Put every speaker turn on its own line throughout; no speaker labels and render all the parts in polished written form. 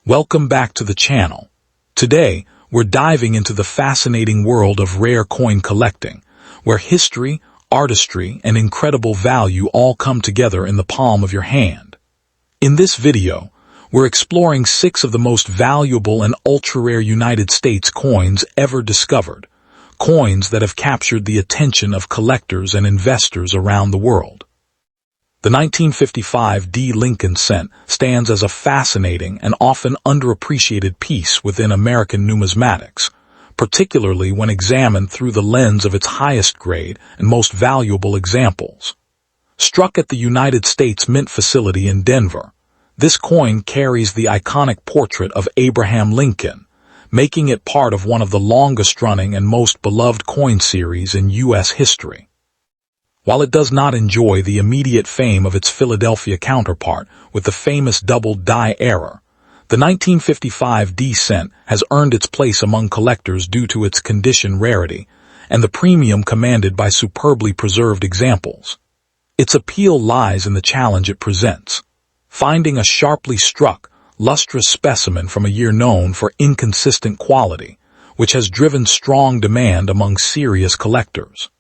Welcome back to the channel. Today, we're diving into the fascinating world of rare coin collecting, where history, artistry, and incredible value all come together in the palm of your hand. In this video, we're exploring 6 of the most valuable and ultra-rare United States coins ever discovered, coins that have captured the attention of collectors and investors around the world. The 1955 D. Lincoln cent stands as a fascinating and often underappreciated piece within American numismatics, particularly when examined through the lens of its highest grade and most valuable examples. Struck at the United States Mint facility in Denver, this coin carries the iconic portrait of Abraham Lincoln, making it part of one of the longest-running and most beloved coin series in U.S. history. While it does not enjoy the immediate fame of its Philadelphia counterpart with the famous double die error, the 1955 D cent has earned its place among collectors due to its condition rarity and the premium commanded by superbly preserved examples. Its appeal lies in the challenge it presents, finding a sharply struck, lustrous specimen from a year known for inconsistent quality, which has driven strong demand among serious collectors.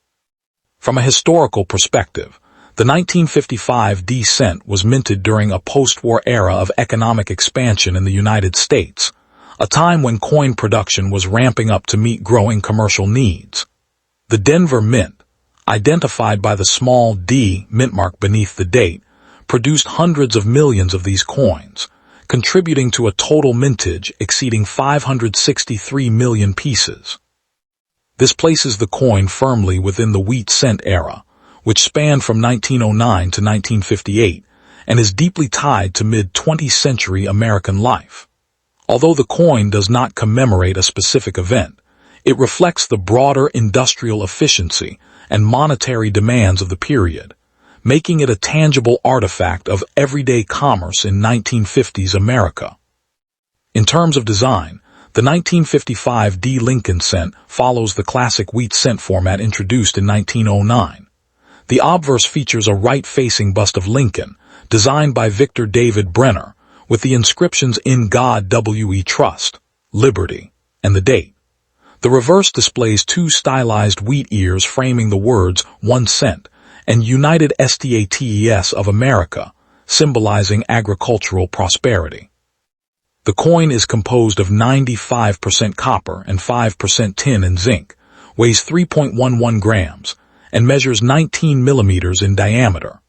From a historical perspective, the 1955 D cent was minted during a post-war era of economic expansion in the United States, a time when coin production was ramping up to meet growing commercial needs. The Denver Mint, identified by the small D mint mark beneath the date, produced hundreds of millions of these coins, contributing to a total mintage exceeding 563 million pieces. This places the coin firmly within the wheat cent era, which spanned from 1909 to 1958 and is deeply tied to mid-20th century American life. Although the coin does not commemorate a specific event, it reflects the broader industrial efficiency and monetary demands of the period, making it a tangible artifact of everyday commerce in 1950s America. In terms of design, the 1955 D. Lincoln cent follows the classic wheat cent format introduced in 1909. The obverse features a right-facing bust of Lincoln, designed by Victor David Brenner, with the inscriptions "In God We Trust," "Liberty," and the date. The reverse displays 2 stylized wheat ears framing the words "1 cent" and "United States of America," symbolizing agricultural prosperity. The coin is composed of 95% copper and 5% tin and zinc, weighs 3.11 grams, and measures 19 millimeters in diameter.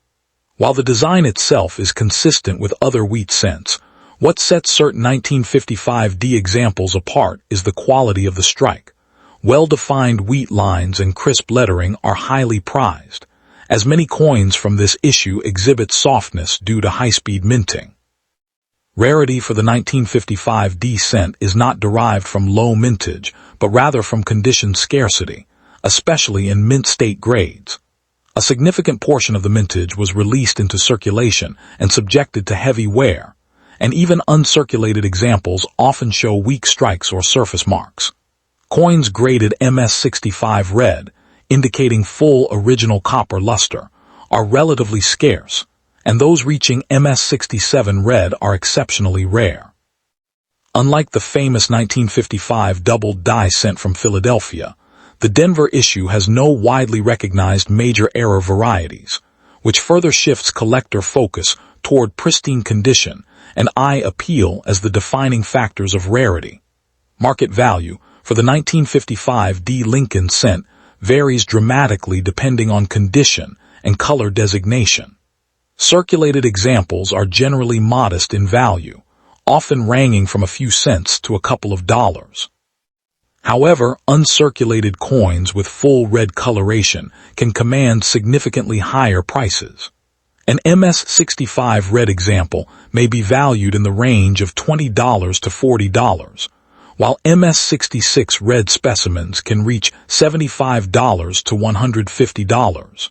While the design itself is consistent with other wheat cents, what sets certain 1955 D examples apart is the quality of the strike. Well-defined wheat lines and crisp lettering are highly prized, as many coins from this issue exhibit softness due to high-speed minting. Rarity for the 1955 D cent is not derived from low mintage, but rather from condition scarcity, especially in mint state grades. A significant portion of the mintage was released into circulation and subjected to heavy wear, and even uncirculated examples often show weak strikes or surface marks. Coins graded MS65 red, indicating full original copper luster, are relatively scarce, and those reaching MS67 red are exceptionally rare. Unlike the famous 1955 double die cent from Philadelphia, the Denver issue has no widely recognized major error varieties, which further shifts collector focus toward pristine condition and eye appeal as the defining factors of rarity. Market value for the 1955 D. Lincoln cent varies dramatically depending on condition and color designation. Circulated examples are generally modest in value, often ranging from a few cents to a couple of dollars. However, uncirculated coins with full red coloration can command significantly higher prices. An MS65 red example may be valued in the range of $20 to $40, while MS66 red specimens can reach $75 to $150.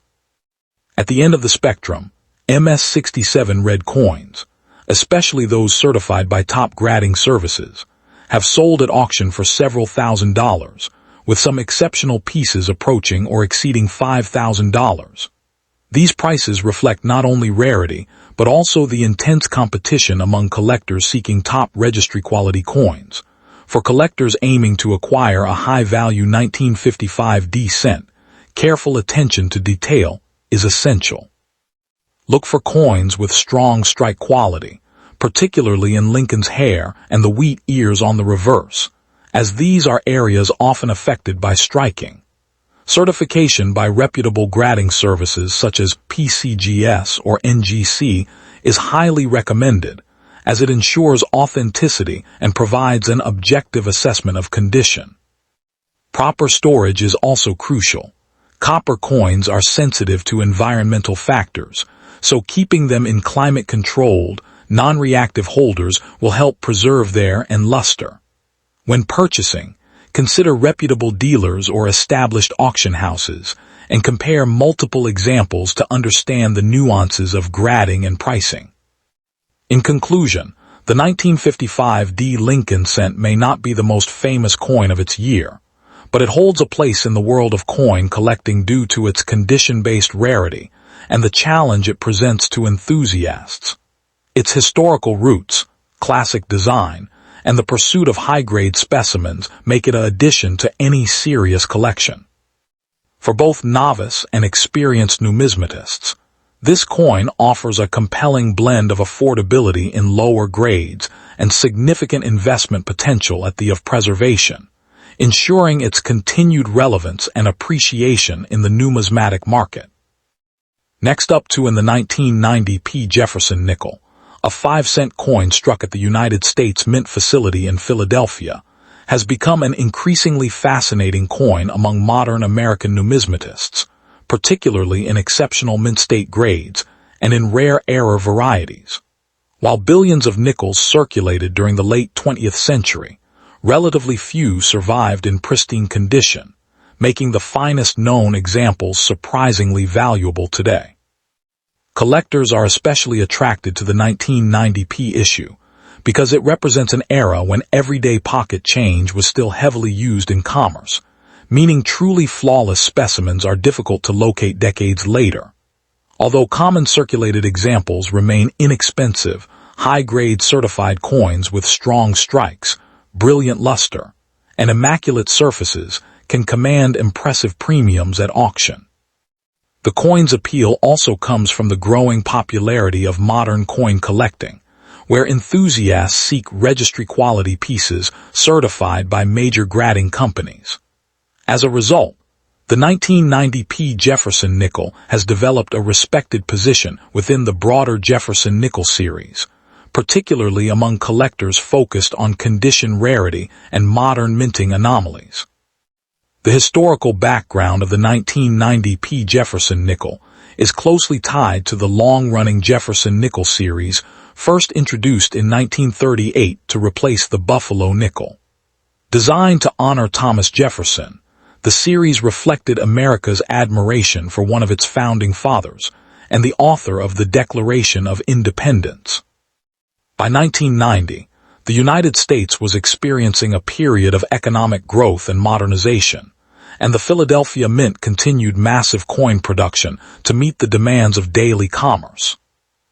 At the end of the spectrum, MS67 red coins, especially those certified by top grading services, have sold at auction for several $1,000s, with some exceptional pieces approaching or exceeding $5,000. These prices reflect not only rarity, but also the intense competition among collectors seeking top registry quality coins. For collectors aiming to acquire a high-value 1955 D cent, careful attention to detail is essential. Look for coins with strong strike quality, particularly in Lincoln's hair and the wheat ears on the reverse, as these are areas often affected by striking. Certification by reputable grading services such as PCGS or NGC is highly recommended, as it ensures authenticity and provides an objective assessment of condition. Proper storage is also crucial. Copper coins are sensitive to environmental factors, so keeping them in climate-controlled, non-reactive holders will help preserve their luster. When purchasing, consider reputable dealers or established auction houses, and compare multiple examples to understand the nuances of grading and pricing. In conclusion, the 1955 D Lincoln cent may not be the most famous coin of its year, but it holds a place in the world of coin collecting due to its condition-based rarity and the challenge it presents to enthusiasts. Its historical roots, classic design, and the pursuit of high-grade specimens make it an addition to any serious collection. For both novice and experienced numismatists, this coin offers a compelling blend of affordability in lower grades and significant investment potential at the of preservation, ensuring its continued relevance and appreciation in the numismatic market. Next up in the 1990 P. Jefferson Nickel, a 5-cent coin struck at the United States Mint facility in Philadelphia, has become an increasingly fascinating coin among modern American numismatists, particularly in exceptional mint state grades and in rare error varieties. While billions of nickels circulated during the late 20th century, relatively few survived in pristine condition, making the finest known examples surprisingly valuable today. Collectors are especially attracted to the 1990 P issue because it represents an era when everyday pocket change was still heavily used in commerce, meaning truly flawless specimens are difficult to locate decades later. Although common circulated examples remain inexpensive, high-grade certified coins with strong strikes, brilliant luster, and immaculate surfaces can command impressive premiums at auction. The coin's appeal also comes from the growing popularity of modern coin collecting, where enthusiasts seek registry-quality pieces certified by major grading companies. As a result, the 1990 P. Jefferson Nickel has developed a respected position within the broader Jefferson Nickel series, particularly among collectors focused on condition rarity and modern minting anomalies. The historical background of the 1990 P. Jefferson Nickel is closely tied to the long-running Jefferson Nickel series, first introduced in 1938 to replace the Buffalo nickel. Designed to honor Thomas Jefferson, the series reflected America's admiration for one of its founding fathers and the author of the Declaration of Independence. By 1990, the United States was experiencing a period of economic growth and modernization, and the Philadelphia Mint continued massive coin production to meet the demands of daily commerce.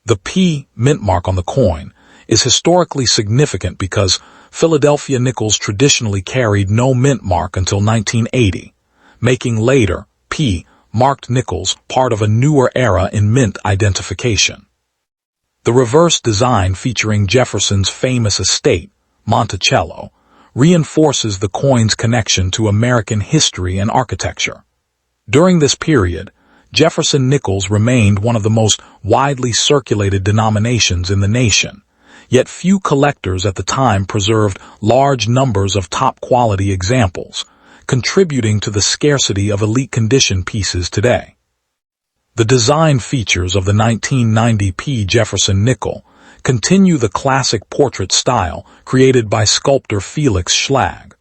The P mint mark on the coin is historically significant because Philadelphia nickels traditionally carried no mint mark until 1980, making later P marked nickels part of a newer era in mint identification. The reverse design featuring Jefferson's famous estate, Monticello, reinforces the coin's connection to American history and architecture. During this period, Jefferson nickels remained one of the most widely circulated denominations in the nation, yet few collectors at the time preserved large numbers of top-quality examples, contributing to the scarcity of elite condition pieces today. The design features of the 1990 P. Jefferson Nickel continue the classic portrait style created by sculptor Felix Schlag,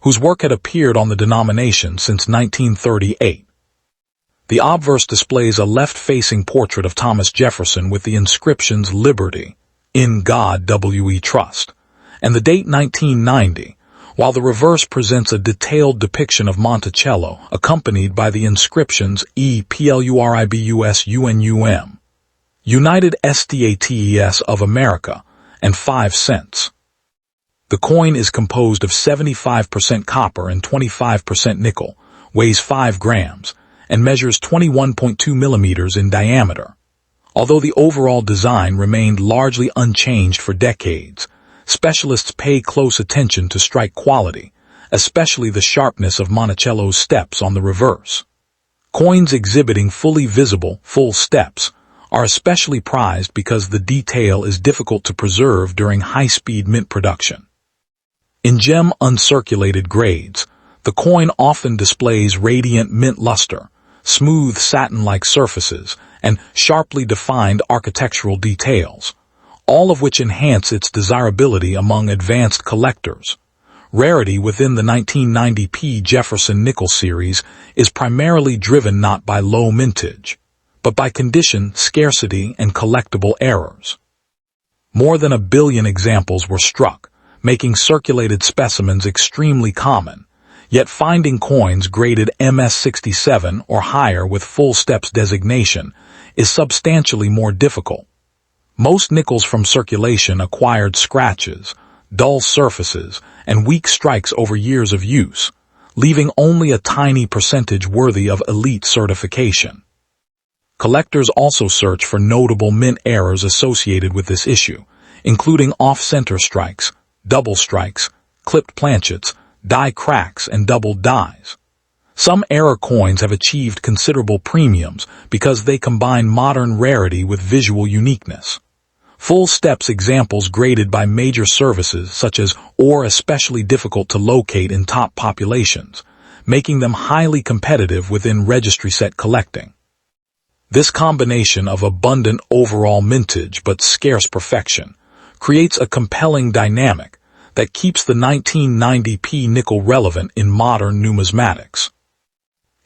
whose work had appeared on the denomination since 1938. The obverse displays a left-facing portrait of Thomas Jefferson with the inscriptions Liberty, In God We Trust, and the date 1990, while the reverse presents a detailed depiction of Monticello, accompanied by the inscriptions E+Pluribus United States of America, and 5 cents. The coin is composed of 75% copper and 25% nickel, weighs 5 grams, and measures 21.2 millimeters in diameter. Although the overall design remained largely unchanged for decades, specialists pay close attention to strike quality, especially the sharpness of Monticello's steps on the reverse. Coins exhibiting fully visible, full steps are especially prized because the detail is difficult to preserve during high-speed mint production. In gem uncirculated grades, the coin often displays radiant mint luster, smooth satin-like surfaces, and sharply defined architectural details, all of which enhance its desirability among advanced collectors. Rarity within the 1990p Jefferson Nickel series is primarily driven not by low mintage, but by condition, scarcity, and collectible errors. More than 1 billion examples were struck, making circulated specimens extremely common, yet finding coins graded MS67 or higher with full steps designation is substantially more difficult. Most nickels from circulation acquired scratches, dull surfaces, and weak strikes over years of use, leaving only a tiny percentage worthy of elite certification. Collectors also search for notable mint errors associated with this issue, including off-center strikes, double strikes, clipped planchets, die cracks, and doubled dies. Some error coins have achieved considerable premiums because they combine modern rarity with visual uniqueness. Full steps examples graded by major services such as are especially difficult to locate in top populations, making them highly competitive within registry set collecting. This combination of abundant overall mintage but scarce perfection creates a compelling dynamic that keeps the 1990p nickel relevant in modern numismatics.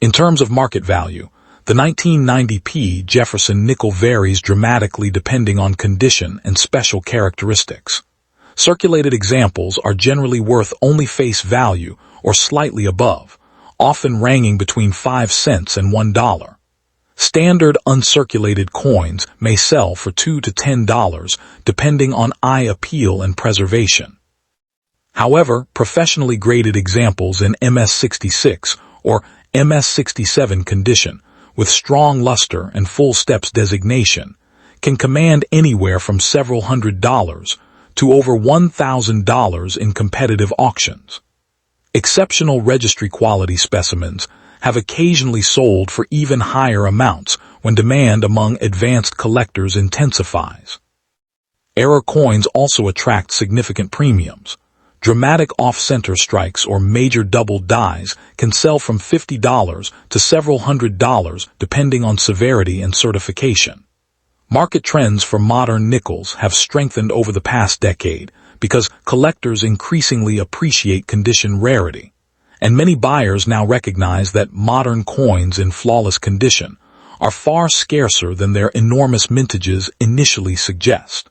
In terms of market value, the 1990p Jefferson Nickel varies dramatically depending on condition and special characteristics. Circulated examples are generally worth only face value or slightly above, often ranging between 5 cents and $1. Standard uncirculated coins may sell for $2 to $10 depending on eye appeal and preservation. However, professionally graded examples in MS66 or MS67 condition with strong luster and full steps designation can command anywhere from several $100s to over $1,000 in competitive auctions. Exceptional registry quality specimens have occasionally sold for even higher amounts when demand among advanced collectors intensifies. Error coins also attract significant premiums. Dramatic off-center strikes or major double dies can sell from $50 to several $100s depending on severity and certification. Market trends for modern nickels have strengthened over the past decade because collectors increasingly appreciate condition rarity, and many buyers now recognize that modern coins in flawless condition are far scarcer than their enormous mintages initially suggest.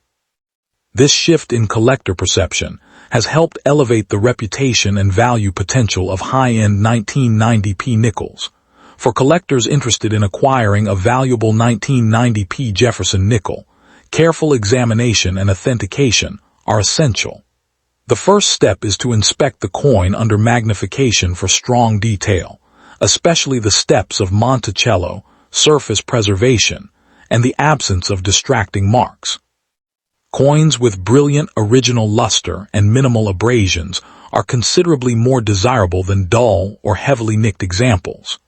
This shift in collector perception has helped elevate the reputation and value potential of high-end 1990p nickels. For collectors interested in acquiring a valuable 1990p Jefferson nickel, careful examination and authentication are essential. The first step is to inspect the coin under magnification for strong detail, especially the steps of Monticello, surface preservation, and the absence of distracting marks. Coins with brilliant original luster and minimal abrasions are considerably more desirable than dull or heavily nicked examples.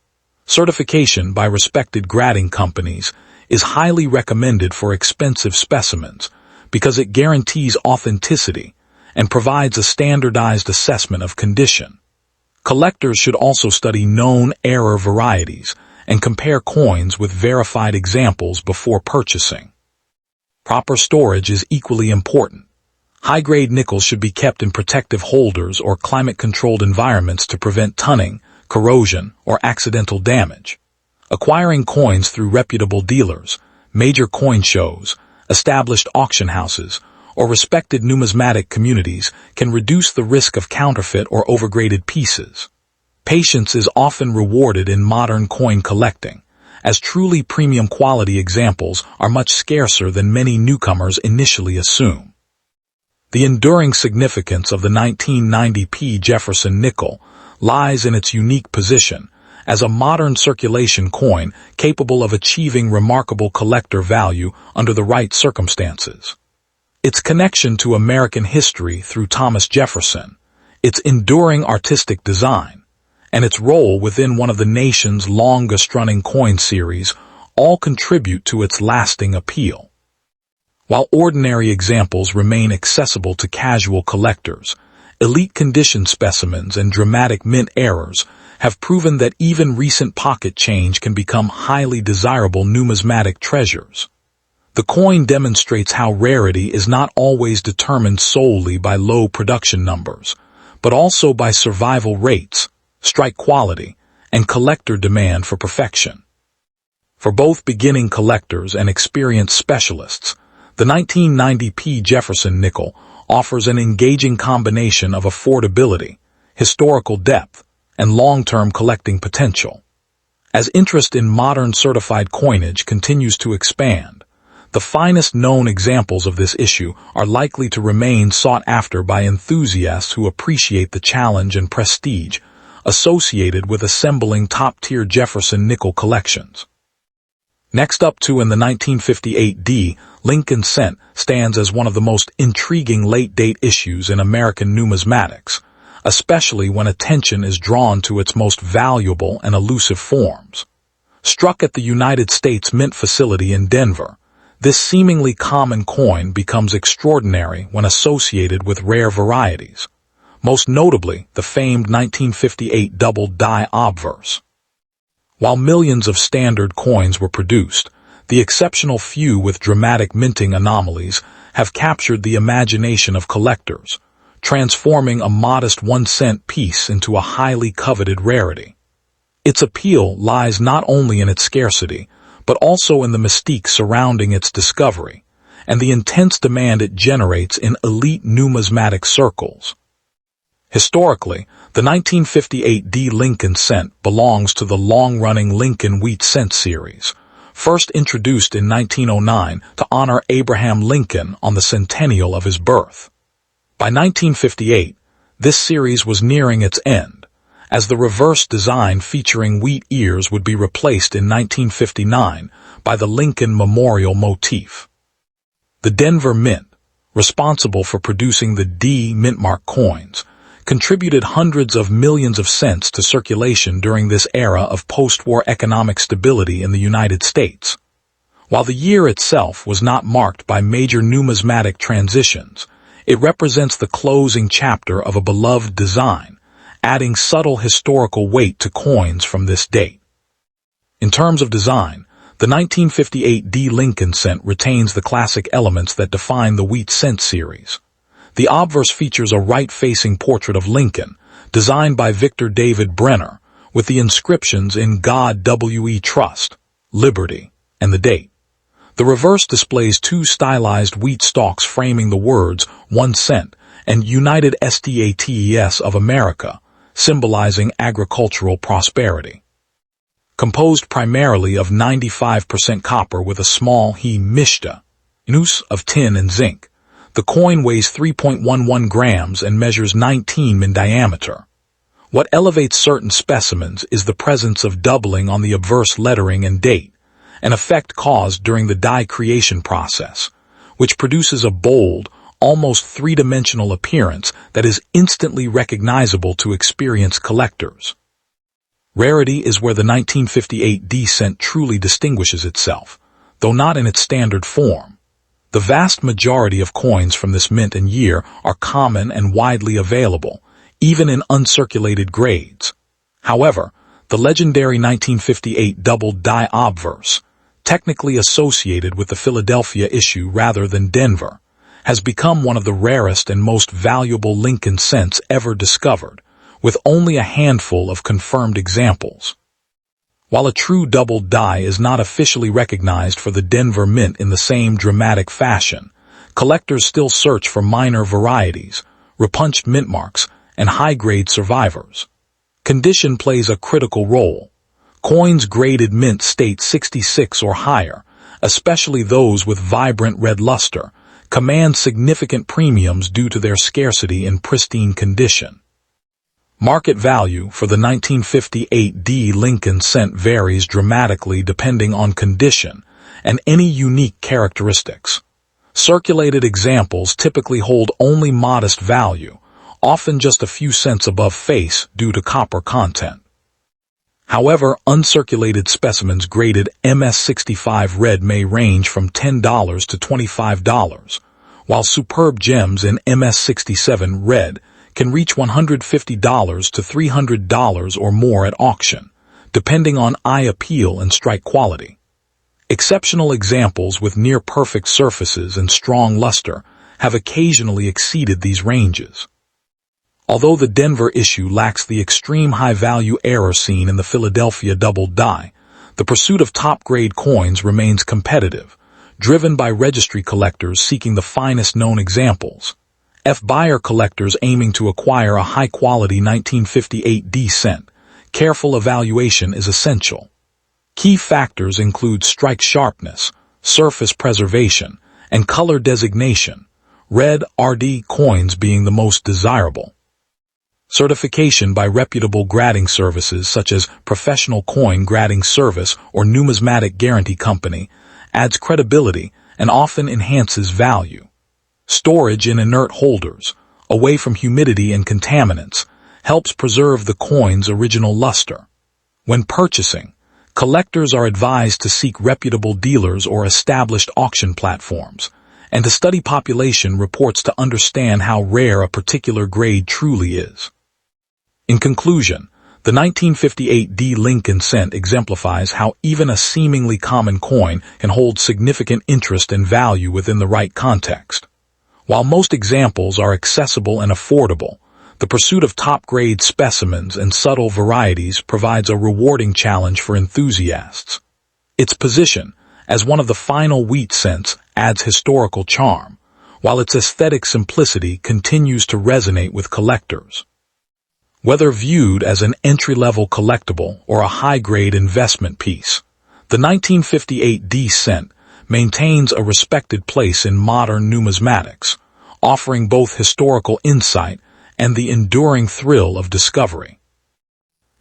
Certification by respected grading companies is highly recommended for expensive specimens because it guarantees authenticity and provides a standardized assessment of condition. Collectors should also study known error varieties and compare coins with verified examples before purchasing. Proper storage is equally important. High-grade nickels should be kept in protective holders or climate-controlled environments to prevent tunning, corrosion, or accidental damage. Acquiring coins through reputable dealers, major coin shows, established auction houses, or respected numismatic communities can reduce the risk of counterfeit or overgraded pieces. Patience is often rewarded in modern coin collecting, as truly premium quality examples are much scarcer than many newcomers initially assume. The enduring significance of the 1990p Jefferson Nickel lies in its unique position as a modern circulation coin capable of achieving remarkable collector value under the right circumstances. Its connection to American history through Thomas Jefferson, its enduring artistic design, and its role within one of the nation's longest-running coin series all contribute to its lasting appeal. While ordinary examples remain accessible to casual collectors, elite condition specimens and dramatic mint errors have proven that even recent pocket change can become highly desirable numismatic treasures. The coin demonstrates how rarity is not always determined solely by low production numbers, but also by survival rates, strike quality, and collector demand for perfection. For both beginning collectors and experienced specialists, the 1990p Jefferson Nickel offers an engaging combination of affordability, historical depth, and long-term collecting potential. As interest in modern certified coinage continues to expand, the finest known examples of this issue are likely to remain sought after by enthusiasts who appreciate the challenge and prestige associated with assembling top-tier Jefferson Nickel collections. Next up in the 1958D, Lincoln Cent stands as one of the most intriguing late-date issues in American numismatics, especially when attention is drawn to its most valuable and elusive forms. Struck at the United States Mint facility in Denver, this seemingly common coin becomes extraordinary when associated with rare varieties, most notably the famed 1958 double-die obverse. While millions of standard coins were produced, the exceptional few with dramatic minting anomalies have captured the imagination of collectors, transforming a modest 1-cent piece into a highly coveted rarity. Its appeal lies not only in its scarcity, but also in the mystique surrounding its discovery, and the intense demand it generates in elite numismatic circles. Historically, the 1958D Lincoln Cent belongs to the long-running Lincoln Wheat Cent series, first introduced in 1909 to honor Abraham Lincoln on the centennial of his birth. By 1958, this series was nearing its end, as the reverse design featuring wheat ears would be replaced in 1959 by the Lincoln Memorial motif. The Denver Mint, responsible for producing the D Mintmark coins, contributed hundreds of millions of cents to circulation during this era of post-war economic stability in the United States. While the year itself was not marked by major numismatic transitions, it represents the closing chapter of a beloved design, adding subtle historical weight to coins from this date. In terms of design, the 1958D Lincoln Cent retains the classic elements that define the Wheat Cent series. The obverse features a right-facing portrait of Lincoln, designed by Victor David Brenner, with the inscriptions in God We Trust, Liberty, and the date. The reverse displays two stylized wheat stalks framing the words 1 cent and United States of America, symbolizing agricultural prosperity. Composed primarily of 95% copper with a small mishta, use of tin and zinc, the coin weighs 3.11 grams and measures 19 in diameter. What elevates certain specimens is the presence of doubling on the obverse lettering and date, an effect caused during the die creation process, which produces a bold, almost three-dimensional appearance that is instantly recognizable to experienced collectors. Rarity is where the 1958D Cent truly distinguishes itself, though not in its standard form. The vast majority of coins from this mint and year are common and widely available, even in uncirculated grades. However, the legendary 1958 double-die obverse, technically associated with the Philadelphia issue rather than Denver, has become one of the rarest and most valuable Lincoln Cents ever discovered, with only a handful of confirmed examples. While a true double die is not officially recognized for the Denver Mint in the same dramatic fashion, collectors still search for minor varieties, repunched mint marks, and high-grade survivors. Condition plays a critical role. Coins graded mint state 66 or higher, especially those with vibrant red luster, command significant premiums due to their scarcity in pristine condition. Market value for the 1958 D Lincoln cent varies dramatically depending on condition and any unique characteristics. Circulated examples typically hold only modest value, often just a few cents above face due to copper content. However, uncirculated specimens graded MS65 red may range from $10 to $25, while superb gems in MS67 red can reach $150 to $300 or more at auction, depending on eye appeal and strike quality. Exceptional examples with near-perfect surfaces and strong luster have occasionally exceeded these ranges. Although the Denver issue lacks the extreme high-value error seen in the Philadelphia doubled die, the pursuit of top-grade coins remains competitive, driven by registry collectors seeking the finest known examples. Buyer collectors aiming to acquire a high-quality 1958 D cent. Careful evaluation is essential. Key factors include strike sharpness, surface preservation, and color designation, red RD coins being the most desirable. Certification by reputable grading services such as Professional Coin Grading Service or Numismatic Guarantee Company adds credibility and often enhances value. Storage in inert holders, away from humidity and contaminants, helps preserve the coin's original luster. When purchasing, collectors are advised to seek reputable dealers or established auction platforms, and to study population reports to understand how rare a particular grade truly is. In conclusion, the 1958 D Lincoln cent exemplifies how even a seemingly common coin can hold significant interest and value within the right context. While most examples are accessible and affordable, the pursuit of top-grade specimens and subtle varieties provides a rewarding challenge for enthusiasts. Its position, as one of the final wheat cents, adds historical charm, while its aesthetic simplicity continues to resonate with collectors. Whether viewed as an entry-level collectible or a high-grade investment piece, the 1958 D cent maintains a respected place in modern numismatics, offering both historical insight and the enduring thrill of discovery.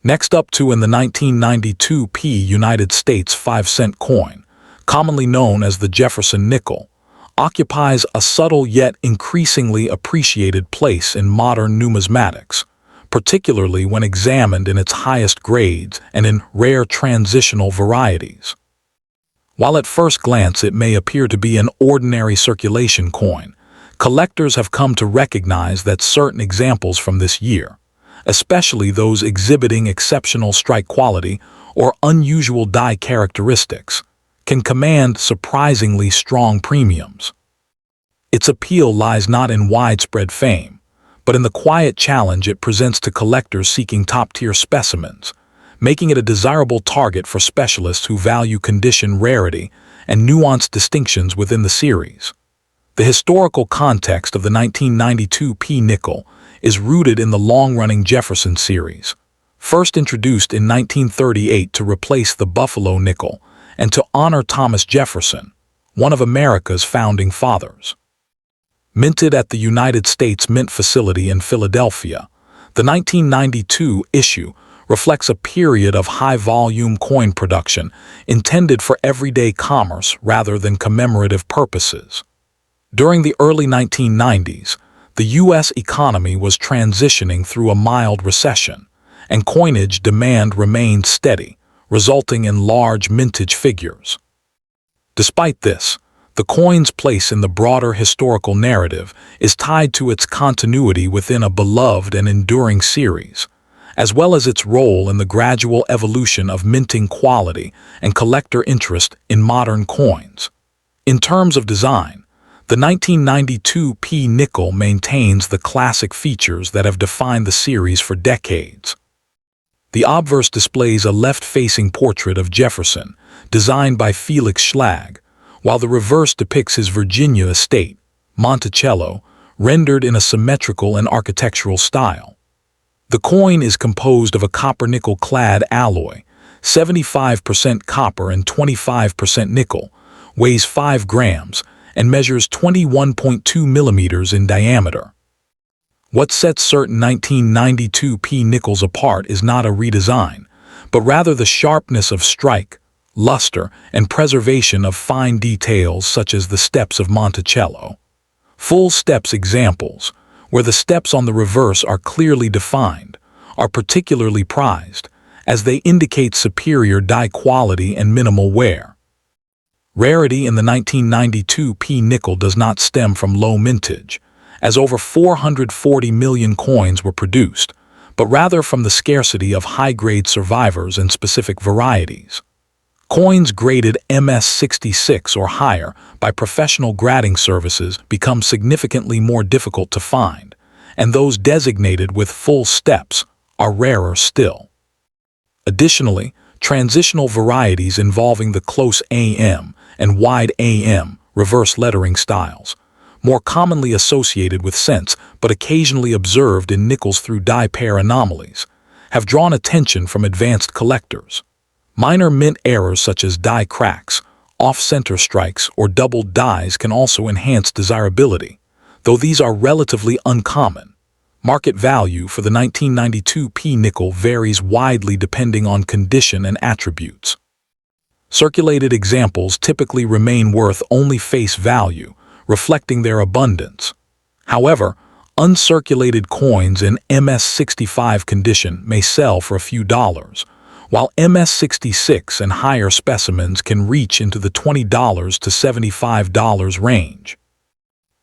Next up in the 1992 United States 5-cent coin, commonly known as the Jefferson Nickel, occupies a subtle yet increasingly appreciated place in modern numismatics, particularly when examined in its highest grades and in rare transitional varieties. While at first glance it may appear to be an ordinary circulation coin, collectors have come to recognize that certain examples from this year, especially those exhibiting exceptional strike quality or unusual die characteristics, can command surprisingly strong premiums. Its appeal lies not in widespread fame, but in the quiet challenge it presents to collectors seeking top-tier specimens, making it a desirable target for specialists who value condition rarity and nuanced distinctions within the series. The historical context of the 1992 nickel is rooted in the long-running Jefferson series, first introduced in 1938 to replace the Buffalo nickel and to honor Thomas Jefferson, one of America's founding fathers. Minted at the United States Mint facility in Philadelphia, the 1992 issue reflects a period of high-volume coin production intended for everyday commerce rather than commemorative purposes. During the early 1990s, the U.S. economy was transitioning through a mild recession, and coinage demand remained steady, resulting in large mintage figures. Despite this, the coin's place in the broader historical narrative is tied to its continuity within a beloved and enduring series, as well as its role in the gradual evolution of minting quality and collector interest in modern coins. In terms of design, the 1992 nickel maintains the classic features that have defined the series for decades. The obverse displays a left-facing portrait of Jefferson, designed by Felix Schlag, while the reverse depicts his Virginia estate, Monticello, rendered in a symmetrical and architectural style. The coin is composed of a copper-nickel-clad alloy, 75% copper and 25% nickel, weighs 5 grams, and measures 21.2 millimeters in diameter. What sets certain 1992P nickels apart is not a redesign, but rather the sharpness of strike, luster, and preservation of fine details such as the steps of Monticello. Full steps examples, where the steps on the reverse are clearly defined, are particularly prized, as they indicate superior die quality and minimal wear. Rarity in the 1992P nickel does not stem from low mintage, as over 440 million coins were produced, but rather from the scarcity of high-grade survivors and specific varieties. Coins graded MS66 or higher by professional grading services become significantly more difficult to find, and those designated with full steps are rarer still. Additionally, transitional varieties involving the close AM and wide AM reverse lettering styles, more commonly associated with cents but occasionally observed in nickels through die pair anomalies, have drawn attention from advanced collectors. Minor mint errors such as die cracks, off-center strikes, or doubled dies can also enhance desirability, though these are relatively uncommon. Market value for the 1992P nickel varies widely depending on condition and attributes. Circulated examples typically remain worth only face value, reflecting their abundance. However, uncirculated coins in MS65 condition may sell for a few dollars, while MS66 and higher specimens can reach into the $20 to $75 range.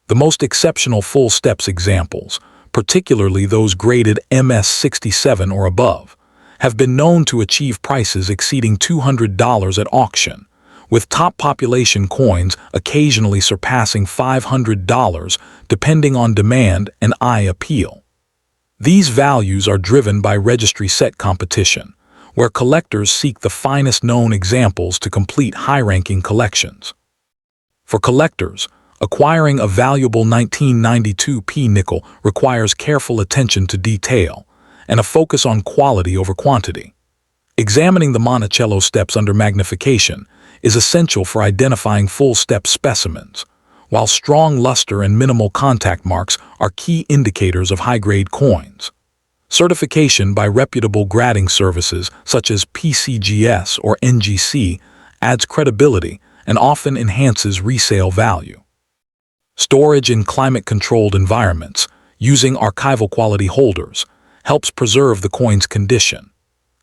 The most exceptional full steps examples, particularly those graded MS67 or above, have been known to achieve prices exceeding $200 at auction, with top population coins occasionally surpassing $500 depending on demand and eye appeal. These values are driven by registry set competition, where collectors seek the finest known examples to complete high-ranking collections. For collectors, acquiring a valuable 1992P nickel requires careful attention to detail and a focus on quality over quantity. Examining the Monticello steps under magnification is essential for identifying full step specimens, while strong luster and minimal contact marks are key indicators of high-grade coins. Certification by reputable grading services such as PCGS or NGC adds credibility and often enhances resale value. Storage in climate-controlled environments, using archival quality holders, helps preserve the coin's condition.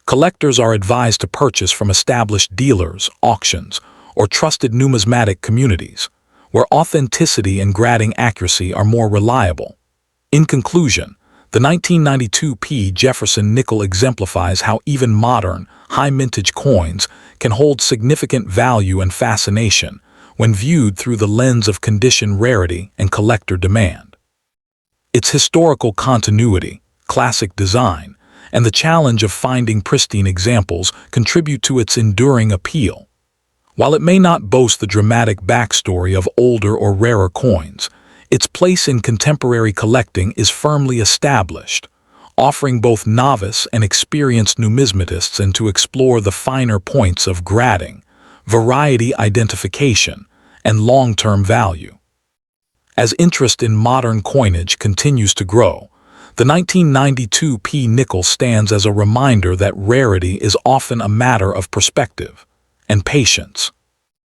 Collectors are advised to purchase from established dealers, auctions, or trusted numismatic communities, where authenticity and grading accuracy are more reliable. In conclusion, the 1992P Jefferson Nickel exemplifies how even modern, high-mintage coins can hold significant value and fascination when viewed through the lens of condition rarity and collector demand. Its historical continuity, classic design, and the challenge of finding pristine examples contribute to its enduring appeal. While it may not boast the dramatic backstory of older or rarer coins, its place in contemporary collecting is firmly established, offering both novice and experienced numismatists and to explore the finer points of grading, variety identification, and long-term value. As interest in modern coinage continues to grow, the 1992P nickel stands as a reminder that rarity is often a matter of perspective and patience.